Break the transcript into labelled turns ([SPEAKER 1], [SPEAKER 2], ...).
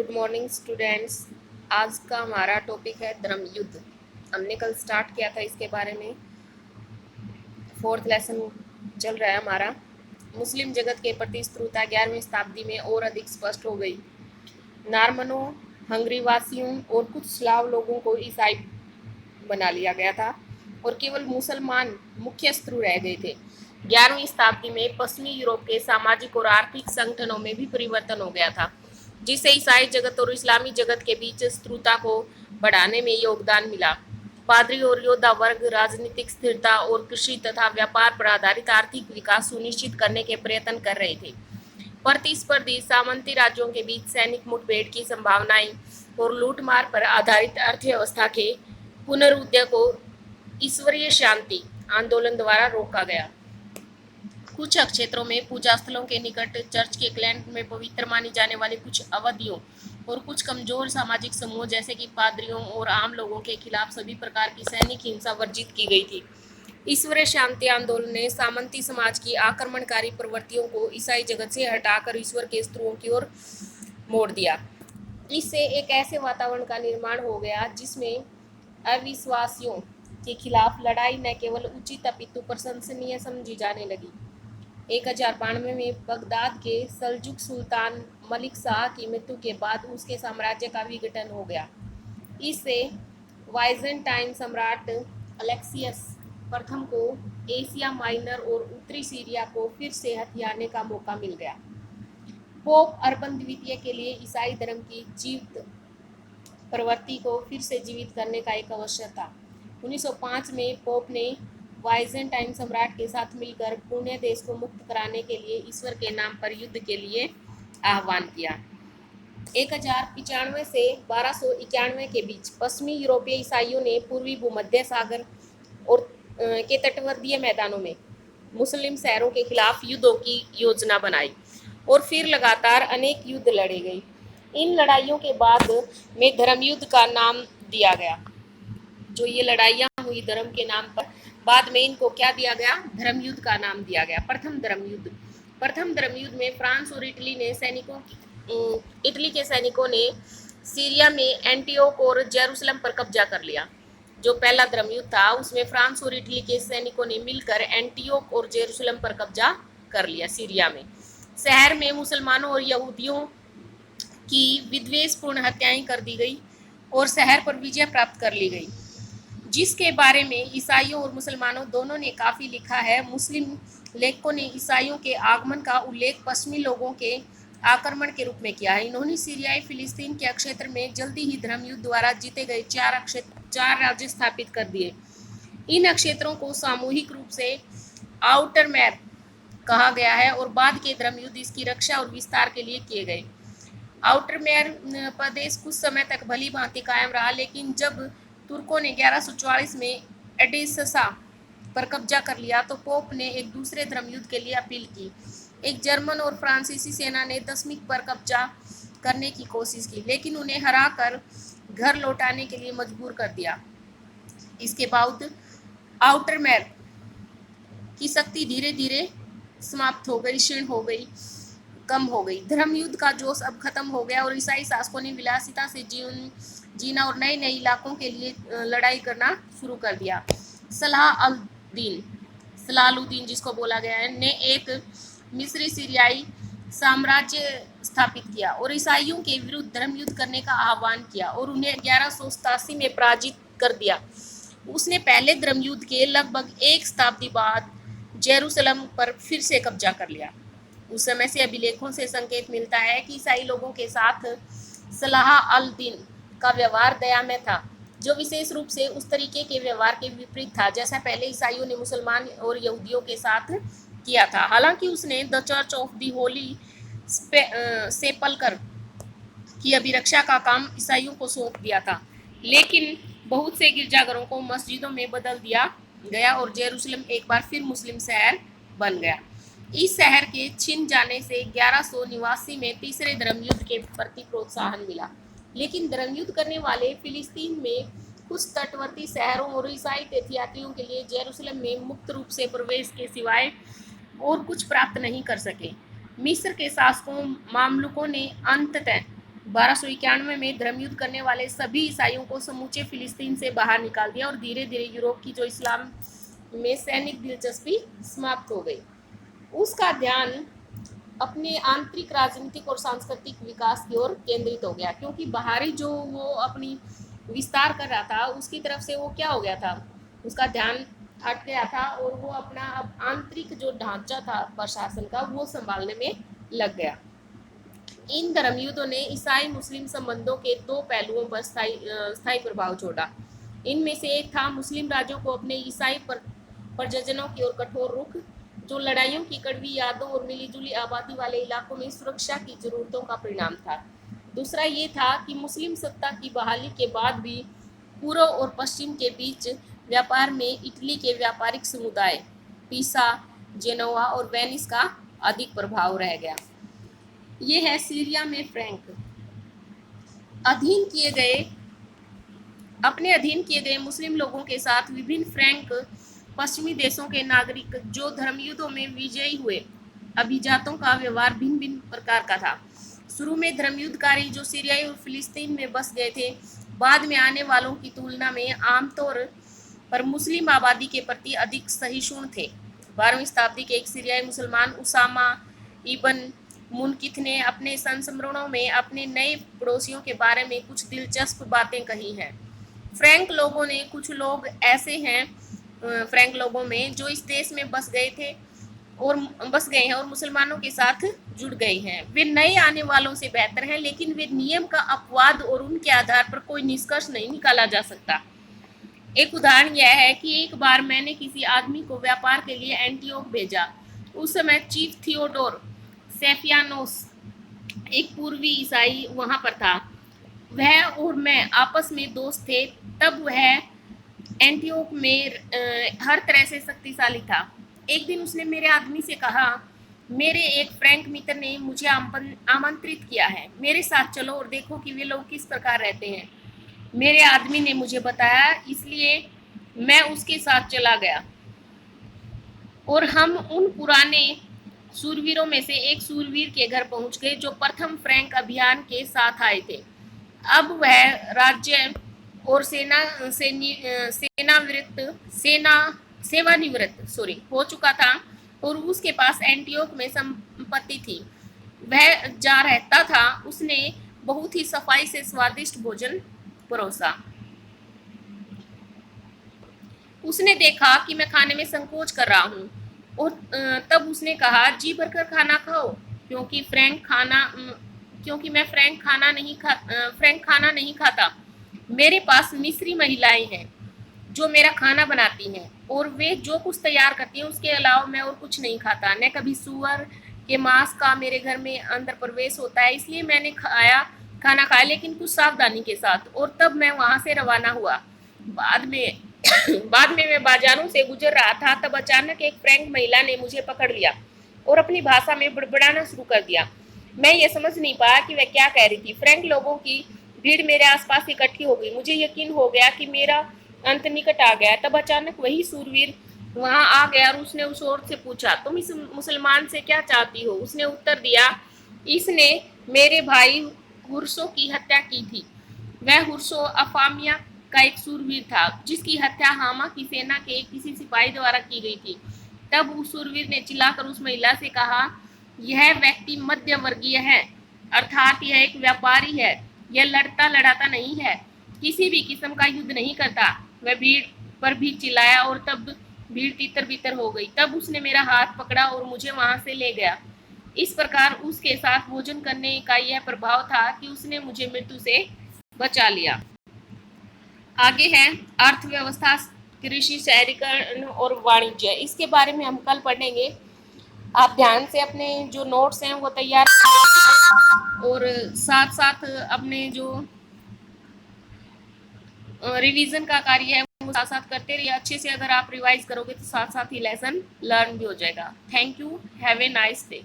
[SPEAKER 1] Good morning students. आज का हमारा टॉपिक है धर्म युद्ध। हमने कल स्टार्ट किया था इसके बारे में। फोर्थ लेसन चल रहा है हमारा। मुस्लिम जगत के प्रति शत्रुता 11वीं शताब्दी में और अधिक स्पष्ट हो गई। नार्मनों, हंगरी वासियों और कुछ स्लाव लोगों को ईसाई बना लिया गया था और केवल मुसलमान मुख्य शत्रु रह गए थे। 11वीं शताब्दी में पश्चिमी यूरोप के सामाजिक और आर्थिक संगठनों में भी परिवर्तन हो गया था, जिससे ईसाई जगत और इस्लामी जगत के बीच शत्रुता को बढ़ाने में योगदान मिला। पादरी और योद्धा वर्ग राजनीतिक स्थिरता और कृषि तथा व्यापार पर आधारित आर्थिक विकास सुनिश्चित करने के प्रयत्न कर रहे थे। प्रतिस्पर्धी सामंती राज्यों के बीच सैनिक मुठभेड़ की संभावनाएं और लूटमार पर आधारित अर्थव्यवस्था के पुनरुदय को ईश्वरीय शांति आंदोलन द्वारा रोका गया। कुछ क्षेत्रों में पूजा स्थलों के निकट चर्च के क्लैंट में पवित्र मानी जाने वाली कुछ अवधियों और कुछ कमजोर सामाजिक समूह जैसे कि पादरियों और आम लोगों के खिलाफ सभी प्रकार की सैनिक हिंसा वर्जित की गई थी। ईश्वरीय शांति आंदोलन ने सामंती समाज की आक्रमणकारी प्रवृत्तियों को ईसाई जगत से हटाकर ईश्वर के शत्रुओं की ओर मोड़ दिया। इससे एक ऐसे वातावरण का निर्माण हो गया जिसमें अविश्वासियों के खिलाफ लड़ाई न केवल उचित अपितु प्रशंसनीय समझी जाने लगी। 1092 में बगदाद के सल्जुक सुल्तान मलिक शाह की मृत्यु के बाद उसके साम्राज्य का विघटन हो गया। इससे वाइजेंटाइन सम्राट अलेक्सियस प्रथम को एशिया माइनर और उत्तरी सीरिया को फिर से हथियाने का मौका मिल गया। पोप अर्बन द्वितीय के लिए ईसाई धर्म की जीवित प्रवृत्ति को फिर से जीवित करने का एक अवसर था। 1905 में पोप ने वाइजेंटाइन सम्राट के साथ मिलकर पुण्य देश को मुक्त कराने के लिए ईश्वर के नाम पर युद्ध के लिए आह्वान किया। 1095 से 1291 के बीच पश्चिमी यूरोपीय ईसाइयों ने पूर्वी भूमध्य सागर और के तटवर्तीय मैदानों में मुस्लिम शहरों के खिलाफ युद्धों की योजना बनाई और फिर लगातार अनेक युद्ध लड़े गए। इन लड़ाइयों के बाद में धर्म युद्ध का नाम दिया गया। जो ये लड़ाइयाँ हुई धर्म के नाम पर, बाद में इनको क्या दिया गया? धर्म युद्ध का नाम दिया गया। प्रथम धर्म युद्ध में फ्रांस और इटली के सैनिकों ने सीरिया में एंटियोक और जेरूसलम पर कब्जा कर लिया। जो पहला धर्म युद्ध था उसमें फ्रांस और इटली के सैनिकों ने मिलकर एंटियोक और जेरूसलम पर कब्जा कर लिया। सीरिया में शहर में मुसलमानों और यहूदियों की विद्वेषपूर्ण हत्याएं कर दी गई और शहर पर विजय प्राप्त कर ली गई, जिसके बारे में ईसाइयों और मुसलमानों दोनों ने काफ़ी लिखा है। मुस्लिम लेखकों ने ईसाइयों के आगमन का उल्लेख पश्चिमी लोगों के आक्रमण के रूप में किया है। इन्होंने सीरियाई फिलिस्तीन के क्षेत्र में जल्दी ही धर्म युद्ध द्वारा जीते गए चार राज्य स्थापित कर दिए। इन क्षेत्रों को सामूहिक रूप से आउटर मैर कहा गया है और बाद के धर्म युद्ध इसकी रक्षा और विस्तार के लिए किए गए। आउटर मैर प्रदेश कुछ समय तक भली भांति कायम रहा, लेकिन जब तुर्कों ने 1144 में एडेसा पर कब्जा कर लिया तो पोप ने एक दूसरे धर्म युद्ध के लिए अपील की। एक जर्मन और फ्रांसीसी सेना ने दशमिक पर कब्जा करने की कोशिश की, लेकिन उन्हें हराकर घर लौटाने के लिए मजबूर कर दिया। इसके बाद आउटर मैर की शक्ति धीरे धीरे समाप्त हो गई, क्षीण हो गई, कम हो गई। धर्म युद्ध का जोश अब खत्म हो गया और ईसाई शासकों ने विलासिता से जीना और नए नए इलाकों के लिए लड़ाई करना शुरू कर दिया। सलालुद्दीन जिसको बोला गया है, ने एक मिस्री सीरियाई साम्राज्य स्थापित किया और ईसाइयों के विरुद्ध धर्म युद्ध करने का आह्वान किया और उन्हें 1187 में पराजित कर दिया। उसने पहले धर्म युद्ध के लगभग एक शताब्दी बाद जेरूसलम पर फिर से कब्जा कर लिया। उस समय से अभिलेखों से संकेत मिलता है कि ईसाई लोगों के साथ सलाह अल दीन का व्यवहार दयामय था, जो विशेष रूप से उस तरीके के व्यवहार के विपरीत था जैसा पहले ईसाइयों ने मुसलमान और यहूदियों के साथ किया था। हालांकि उसने the Church of the Holy Sepulchre की अभिरक्षा का काम ईसाइयों को सौंप दिया था, लेकिन बहुत से गिरजाघरों को मस्जिदों में बदल दिया गया और जेरूसलम एक बार फिर मुस्लिम शहर बन गया। इस शहर के छिन जाने से 1189 में तीसरे धर्म युद्ध के प्रति प्रोत्साहन मिला, लेकिन धर्म युद्ध करने वाले फिलिस्तीन में कुछ तटवर्ती शहरों और ईसाई तीर्थयात्रियों के लिए जेरूसलम में मुक्त रूप से प्रवेश के सिवाय और कुछ प्राप्त नहीं कर सके। मिस्र के शासकों मामलुकों ने अंततः 1291 में धर्मयुद्ध करने वाले सभी ईसाइयों को समूचे फिलिस्तीन से बाहर निकाल दिया और धीरे धीरे यूरोप की जो इस्लाम में सैनिक दिलचस्पी समाप्त हो गई। उसका ध्यान अपने आंतरिक राजनीतिक और सांस्कृतिक विकास की ओर केंद्रित हो गया, क्योंकि बाहरी जो वो अपनी विस्तार कर रहा था उसकी तरफ से वो क्या हो गया था, उसका ध्यान हट गया था और वो अपना अब आंतरिक जो ढांचा था प्रशासन का वो संभालने में लग गया। इन धर्मयुद्धों ने ईसाई मुस्लिम संबंधों के दो पहलुओं पर स्थायी प्रभाव छोड़ा। इनमें से एक था मुस्लिम राज्यों को अपने ईसाई प्रजननों की ओर कठोर रुख, जो लड़ाइयों की कड़वी यादों और मिलीजुली आबादी वाले इलाकों में सुरक्षा की जरूरतों का परिणाम था। दूसरा ये था कि मुस्लिम सत्ता की बहाली के बाद भी पूर्व और पश्चिम के बीच व्यापार में इटली के व्यापारिक समुदाय पीसा, जेनोवा और वेनिस का अधिक प्रभाव रह गया। ये है सीरिया में फ्रैंक अधीन किए गए अपने अधीन किए गए मुस्लिम लोगों के साथ विभिन्न फ्रैंक पश्चिमी देशों के नागरिक जो धर्मयुद्धों में विजयी हुए अभिजातों का व्यवहार भिन्न भिन्न प्रकार का था। शुरू में धर्मयुद्धकारी जो सीरियाई और फिलिस्तीन में बस गए थे, बाद में आने वालों की तुलना में आमतौर पर मुस्लिम आबादी के प्रति अधिक सहिष्णु थे। 12वीं शताब्दी के एक सीरियाई मुसलमान उसामा इबन मुनकिथ ने अपने संस्मरणों में अपने नए पड़ोसियों के बारे में कुछ दिलचस्प बातें कही हैं। फ्रैंक लोगों ने कुछ लोग ऐसे हैं फ्रैंक लोगों में जो इस देश में बस गए हैं और मुसलमानों के साथ जुड़ गए हैं। वे नए आने वालों से बेहतर हैं, लेकिन वे नियम का अपवाद और उनके आधार पर कोई निष्कर्ष नहीं निकाला जा सकता। एक उदाहरण यह है कि एक बार मैंने किसी आदमी को व्यापार के लिए एंटियोक भेजा। उस समय चीफ थियोडोर सेफियानोस, एक पूर्वी ईसाई, वहां पर था। वह और मैं आपस में दोस्त थे। तब वह एंटियोक में हर तरह से शक्तिशाली था। एक दिन उसने मेरे आदमी से कहा, मेरे एक फ्रैंक मित्र ने मुझे आमंत्रित किया है, मेरे साथ चलो और देखो कि वे लोग किस प्रकार रहते हैं। मेरे आदमी ने मुझे बताया, इसलिए मैं उसके साथ चला गया और हम उन पुराने सूरवीरों में से एक सूरवीर के घर पहुंच गए जो प्रथम फ्रैंक अभियान के साथ आए थे। अब वह राज्य और सेवानिवृत्त हो चुका था और उसके पास एंटियोक में संपत्ति थी। वह जा रहता था। उसने बहुत ही सफाई से स्वादिष्ट भोजन परोसा। उसने देखा कि मैं खाने में संकोच कर रहा हूँ और तब उसने कहा, जी भरकर खाना खाओ, क्योंकि मैं फ्रैंक खाना नहीं खाता। मेरे पास मिस्री महिलाएं हैं जो मेरा खाना बनाती हैं और वे जो कुछ तैयार करती हैं उसके अलावा मैं और कुछ नहीं खाता। न कभी सूअर के मांस का मेरे घर में अंदर प्रवेश होता है, इसलिए मैंने खाना खाया, लेकिन कुछ सावधानी के साथ। और तब मैं वहां से रवाना हुआ। बाद में मैं बाजारों से गुजर रहा था, तब अचानक एक फ्रैंक महिला ने मुझे पकड़ लिया और अपनी भाषा में बड़बड़ाना शुरू कर दिया। मैं ये समझ नहीं पाया कि वह क्या कह रही थी। फ्रैंक लोगों की भीड़ मेरे आसपास इकट्ठी हो गई। मुझे यकीन हो गया कि मेरा अंत निकट आ गया। तब अचानक वही सूरवीर वहां आ गया और उसने उस औरत से पूछा, तुम इस मुसलमान से क्या चाहती हो? उसने उत्तर दिया, इसने मेरे भाई हुर्सो की हत्या की थी। वह हुर्सो अफामिया का एक सूरवीर था जिसकी हत्या हामा की सेना के किसी सिपाही द्वारा की गई थी। तब उस सूरवीर ने चिल्लाकर उस महिला से कहा, यह व्यक्ति मध्य वर्गीय है, अर्थात यह एक व्यापारी है। यह लड़ता लड़ाता नहीं है, किसी भी किस्म का युद्ध नहीं करता। वह भीड़ पर भी चिल्लाया और तब भीड़ तितर बितर हो गई। तब उसने मेरा हाथ पकड़ा और मुझे वहां से ले गया। इस प्रकार उसके साथ भोजन करने का यह प्रभाव था कि उसने मुझे मृत्यु से बचा लिया। आगे है अर्थव्यवस्था, कृषि, शहरीकरण और वाणिज्य। इसके बारे में हम कल पढ़ेंगे। आप ध्यान से अपने जो नोट्स हैं वो तैयार और साथ साथ अपने जो रिवीजन का कार्य है वो साथ साथ करते रहिए। अच्छे से अगर आप रिवाइज करोगे तो साथ साथ ही लेसन लर्न भी हो जाएगा। Thank you, have a nice day.